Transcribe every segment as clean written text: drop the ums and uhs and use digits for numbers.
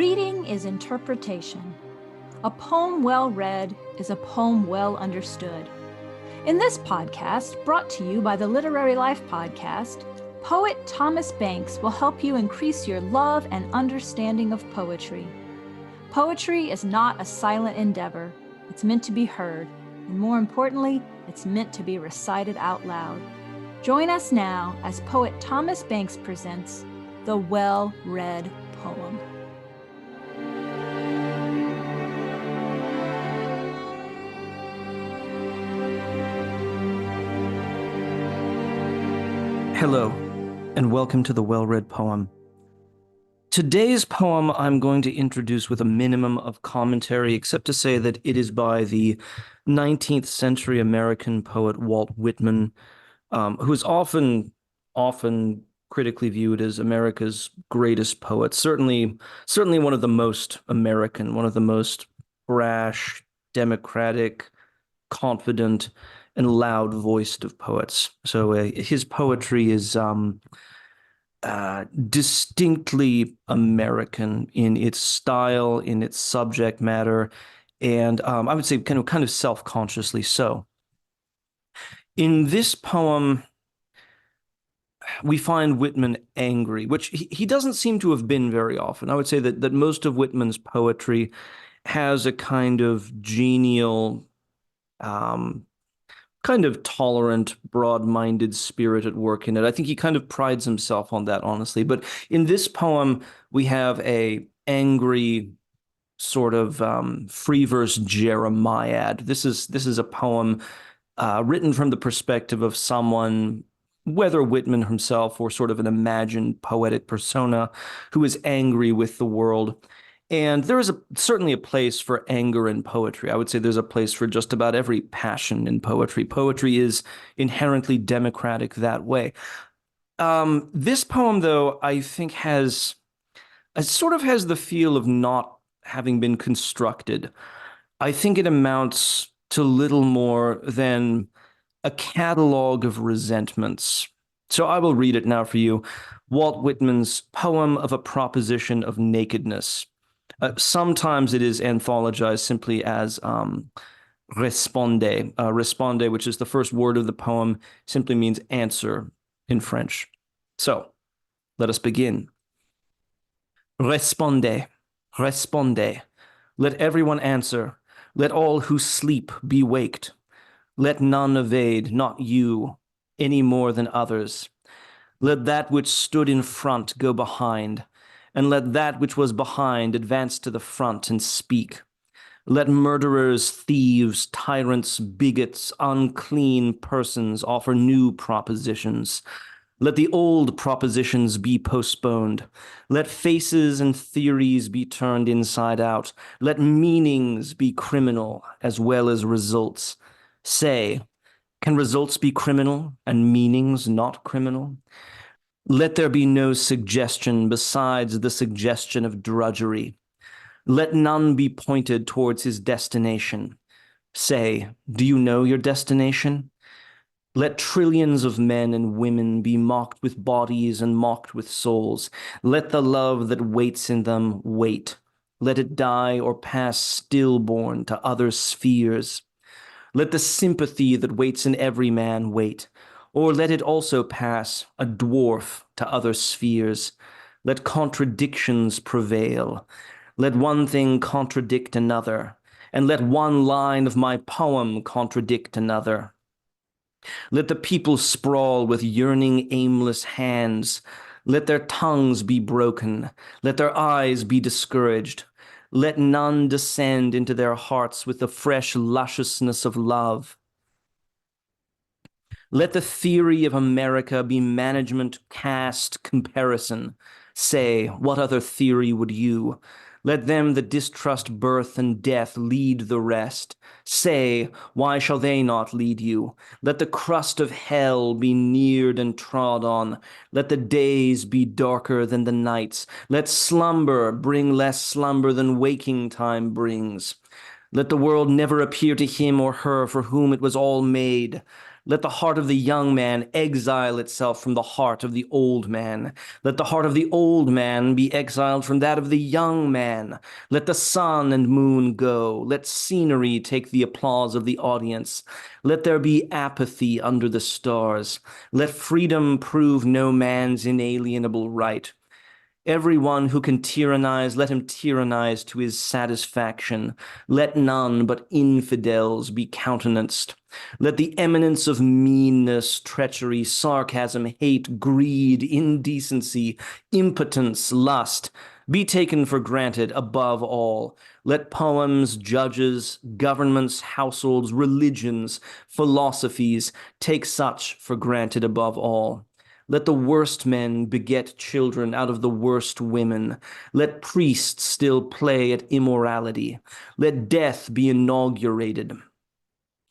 Reading is interpretation. A poem well read is a poem well understood. In this podcast, brought to you by the Literary Life podcast, poet Thomas Banks will help you increase your love and understanding of poetry. Poetry is not a silent endeavor. It's meant to be heard, and more importantly, it's meant to be recited out loud. Join us now as poet Thomas Banks presents The Well-Read Poem. Hello, and welcome to The Well-Read Poem. Today's poem I'm going to introduce with a minimum of commentary, except to say that it is by the 19th century American poet Walt Whitman, who is often critically viewed as America's greatest poet. Certainly one of the most American, one of the most brash, democratic, confident, and loud-voiced of poets. So his poetry is distinctly American in its style, in its subject matter, and I would say kind of self-consciously so. In this poem, we find Whitman angry, which he doesn't seem to have been very often. I would say that most of Whitman's poetry has a kind of genial, kind of tolerant, broad-minded spirit at work in it. I think he kind of prides himself on that, honestly. But in this poem, we have a angry sort of free verse Jeremiad. This is a poem written from the perspective of someone, whether Whitman himself or sort of an imagined poetic persona, who is angry with the world. And there is certainly a place for anger in poetry. I would say there's a place for just about every passion in poetry. Poetry is inherently democratic that way. This poem, though, I think sort of has the feel of not having been constructed. I think it amounts to little more than a catalog of resentments. So I will read it now for you. Walt Whitman's Poem of a Proposition of Nakedness. Sometimes it is anthologized simply as responde. Responde, which is the first word of the poem, simply means answer in French. So, let us begin. Responde, responde. Let everyone answer. Let all who sleep be waked. Let none evade, not you, any more than others. Let that which stood in front go behind, and let that which was behind advance to the front and speak. Let murderers, thieves, tyrants, bigots, unclean persons offer new propositions. Let the old propositions be postponed. Let faces and theories be turned inside out. Let meanings be criminal as well as results. Say, can results be criminal and meanings not criminal? Let there be no suggestion besides the suggestion of drudgery. Let none be pointed towards his destination. Say, do you know your destination? Let trillions of men and women be mocked with bodies and mocked with souls. Let the love that waits in them wait. Let it die or pass stillborn to other spheres. Let the sympathy that waits in every man wait. Or let it also pass, a dwarf, to other spheres. Let contradictions prevail. Let one thing contradict another, and let one line of my poem contradict another. Let the people sprawl with yearning, aimless hands. Let their tongues be broken. Let their eyes be discouraged. Let none descend into their hearts with the fresh lusciousness of love. Let the theory of America be management, caste, comparison. Say, what other theory would you? Let them that distrust birth and death lead the rest. Say, why shall they not lead you? Let the crust of hell be neared and trod on. Let the days be darker than the nights. Let slumber bring less slumber than waking time brings. Let the world never appear to him or her for whom it was all made. Let the heart of the young man exile itself from the heart of the old man. Let the heart of the old man be exiled from that of the young man. Let the sun and moon go. Let scenery take the applause of the audience. Let there be apathy under the stars. Let freedom prove no man's inalienable right. Everyone who can tyrannize, let him tyrannize to his satisfaction. Let none but infidels be countenanced. Let the eminence of meanness, treachery, sarcasm, hate, greed, indecency, impotence, lust be taken for granted above all. Let poems, judges, governments, households, religions, philosophies take such for granted above all. Let the worst men beget children out of the worst women. Let priests still play at immorality. Let death be inaugurated.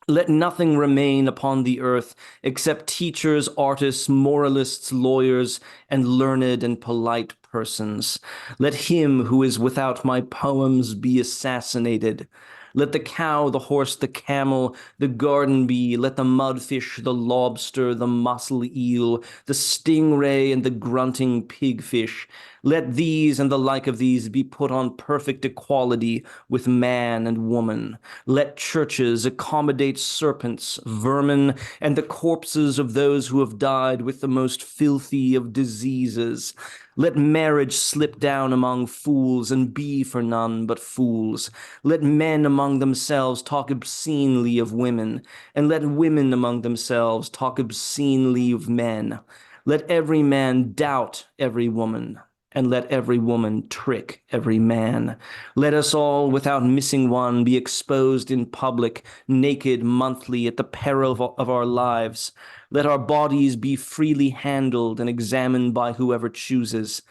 Let nothing remain upon the earth except teachers, artists, moralists, lawyers, and learned and polite persons. Let him who is without my poems be assassinated. Let the cow, the horse, the camel, the garden bee, let the mudfish, the lobster, the mussel eel, the stingray, and the grunting pigfish, let these and the like of these be put on perfect equality with man and woman. Let churches accommodate serpents, vermin, and the corpses of those who have died with the most filthy of diseases. Let marriage slip down among fools and be for none but fools. Let men among themselves talk obscenely of women, and let women among themselves talk obscenely of men. Let every man doubt every woman, and let every woman trick every man. Let us all, without missing one, be exposed in public, naked monthly at the peril of our lives. Let our bodies be freely handled and examined by whoever chooses.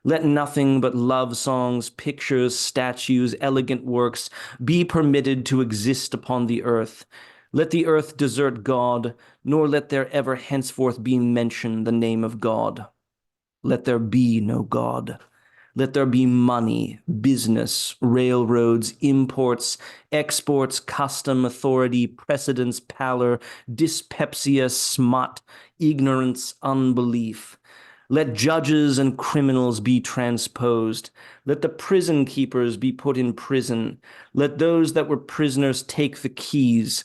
Let nothing but love songs, pictures, statues, elegant works be permitted to exist upon the earth. Let the earth desert God, nor let there ever henceforth be mentioned the name of God. Let there be no God. Let there be money, business, railroads, imports, exports, custom, authority, precedence, pallor, dyspepsia, smut, ignorance, unbelief. Let judges and criminals be transposed. Let the prison keepers be put in prison. Let those that were prisoners take the keys.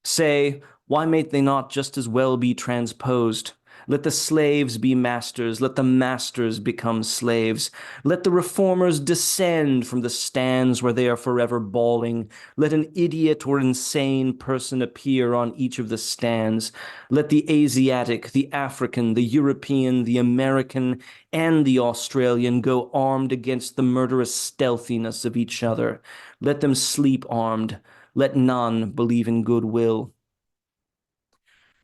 Say, why may they not just as well be transposed? Let the slaves be masters. Let the masters become slaves. Let the reformers descend from the stands where they are forever bawling. Let an idiot or insane person appear on each of the stands. Let the Asiatic, the African, the European, the American, and the Australian go armed against the murderous stealthiness of each other. Let them sleep armed. Let none believe in goodwill.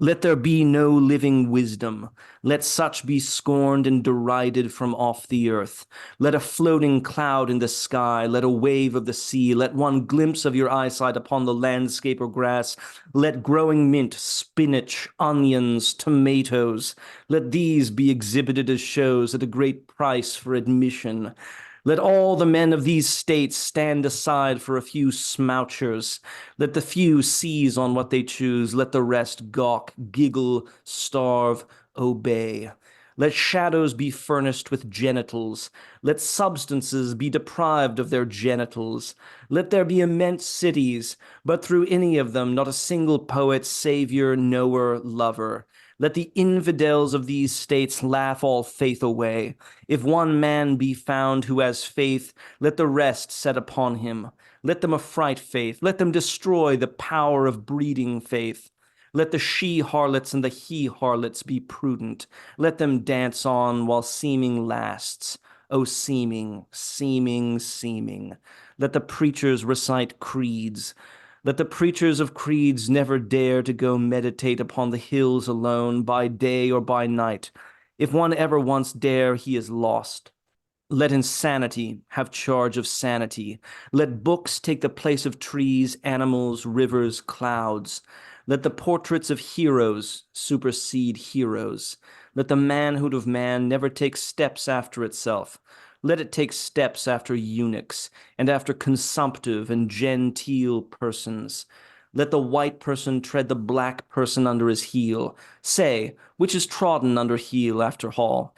Let there be no living wisdom. Let such be scorned and derided from off the earth. Let a floating cloud in the sky, let a wave of the sea, let one glimpse of your eyesight upon the landscape or grass, let growing mint, spinach, onions, tomatoes, let these be exhibited as shows at a great price for admission. Let all the men of these states stand aside for a few smouchers. Let the few seize on what they choose. Let the rest gawk, giggle, starve, obey. Let shadows be furnished with genitals. Let substances be deprived of their genitals. Let there be immense cities, but through any of them not a single poet, savior, knower, lover. Let the infidels of these states laugh all faith away. If one man be found who has faith, let the rest set upon him. Let them affright faith. Let them destroy the power of breeding faith. Let the she-harlots and the he-harlots be prudent. Let them dance on while seeming lasts. O seeming, seeming, seeming. Let the preachers recite creeds. Let the preachers of creeds never dare to go meditate upon the hills alone, by day or by night. If one ever once dare, he is lost. Let insanity have charge of sanity. Let books take the place of trees, animals, rivers, clouds. Let the portraits of heroes supersede heroes. Let the manhood of man never take steps after itself. Let it take steps after eunuchs and after consumptive and genteel persons. Let the white person tread the black person under his heel. Say, which is trodden under heel after hall?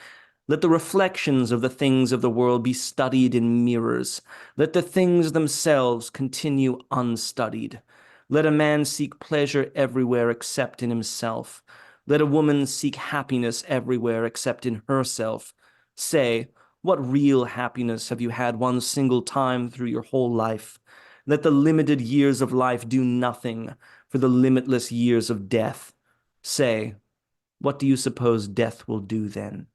Let the reflections of the things of the world be studied in mirrors. Let the things themselves continue unstudied. Let a man seek pleasure everywhere except in himself. Let a woman seek happiness everywhere except in herself. Say, what real happiness have you had one single time through your whole life? Let the limited years of life do nothing for the limitless years of death. Say, what do you suppose death will do then?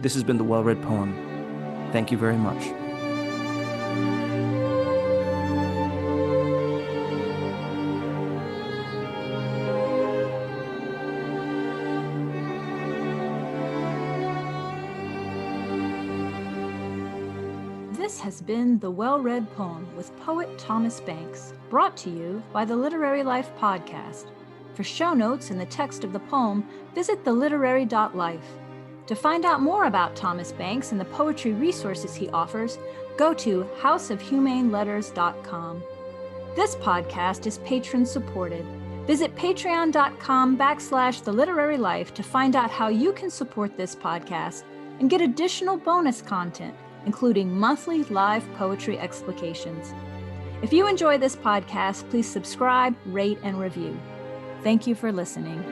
This has been the Well-Read Poem. Thank you very much. This has been The Well-Read Poem with poet Thomas Banks, brought to you by the Literary Life podcast. For show notes and the text of the poem, visit theliterary.life. To find out more about Thomas Banks and the poetry resources he offers, go to houseofhumaneletters.com. This podcast is patron-supported. Visit patreon.com/theliterarylife to find out how you can support this podcast and get additional bonus content, including monthly live poetry explications. If you enjoy this podcast, please subscribe, rate, and review. Thank you for listening.